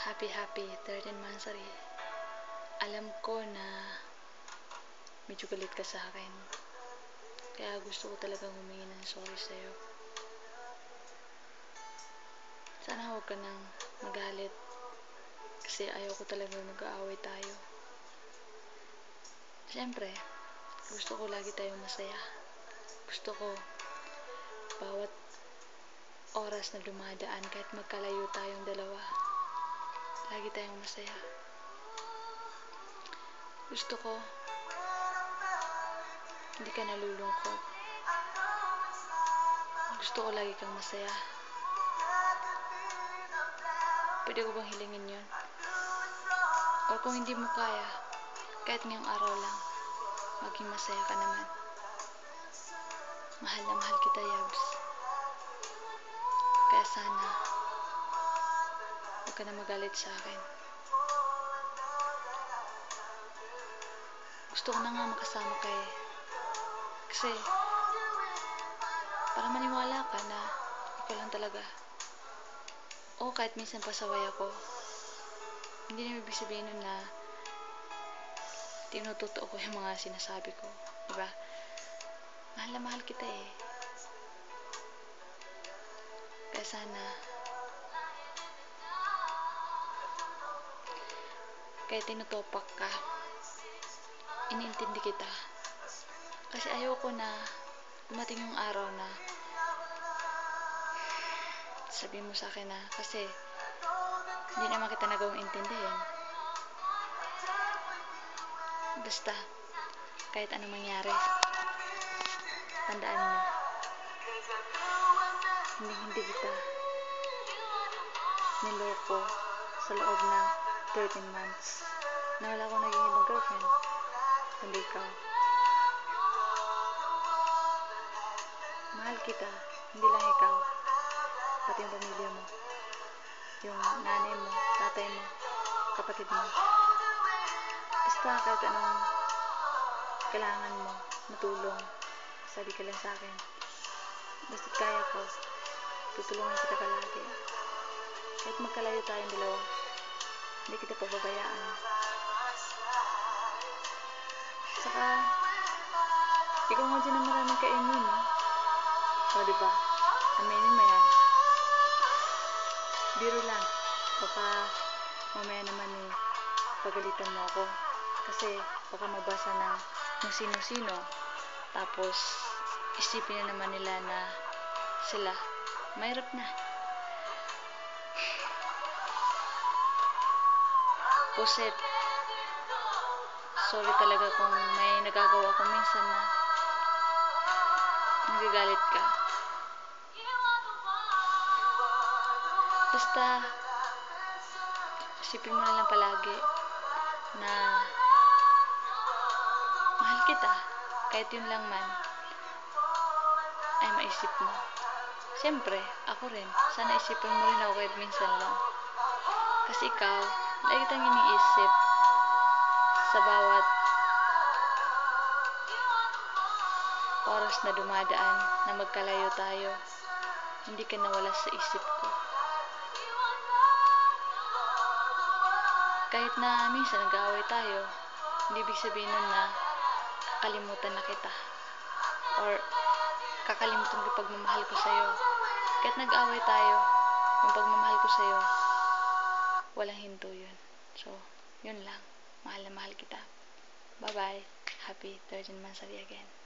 Happy 13th anniversary. Alam ko na medyo galit ka sa akin. Kaya gusto ko talagang humingi ng sorry sa'yo. Sana huwag ka nang magalit. Kasi ayaw ko talagang mag-aaway tayo. Siyempre, gusto ko lagi tayong masaya. Gusto ko bawat oras na dumadaan, kahit magkalayo tayong dalawa, lagi tayong masaya. Gusto ko hindi ka nalulungkot. Gusto ko lagi kang masaya. Pwede ko bang hilingin yun? O kung hindi mo kaya, kahit ngayong araw lang, maging masaya ka naman. Mahal na mahal kita, Yabs. Kaya sana huwag ka na magalit sa akin. Gusto ko na nga makasama ka eh. Kasi para maniwala ka na ikaw lang talaga. O kahit minsan pasaway ako, hindi na ibig sabihin nun na tinutotoo ko yung mga sinasabi ko. Diba? Mahal na mahal kita eh. Kaya sana kaya tinutopak ka, iniintindi kita. Kasi ayoko na dumating yung araw na sabihin mo sa akin na kasi hindi naman kita nagawang intindihin. Basta kahit anong mangyari, tandaan mo, hindi kita niloko sa loob ng 13 months na wala akong naging ibang girlfriend kundi ikaw. Mahal kita, hindi lang ikaw, pati yung pamilya mo, yung nanay mo, tatay mo, kapatid mo. Basta kahit anong kailangan mo, matulong, sabi ka lang sa akin. Basta kaya ko, tutulungan kita palagi. Kahit magkalayo tayong dalawa, hindi kita pababayaan. Saka ikaw nga dyan ang maraming kainin, no? O diba, aminin mo yan. Biro lang, baka mamaya naman eh pagalitan mo ako. Kasi baka mabasa ng kung sino-sino, tapos isipin na naman nila na sila mahirap na. Puset, sorry talaga kung may nagagawa ko minsan na nagagalit ka. Basta isipin mo na lang palagi na mahal kita, kahit yun lang man ay maisip mo. Siyempre, ako rin, sana isipin mo rin ako kahit minsan lang. Kasi ikaw, lagi kitang iniisip sa bawat oras na dumadaan na magkalayo tayo. Hindi ka nawala sa isip ko. Kahit na minsan nag-aaway tayo, hindi ibig sabihin nun na kakalimutan na kita or kakalimutan ko pagmamahal ko sa'yo. Kahit nag-aaway tayo, yung pagmamahal ko sa'yo, walang hinto yun. So, yun lang. Mahal na mahal kita. Bye-bye. Happy 13th anniversary again.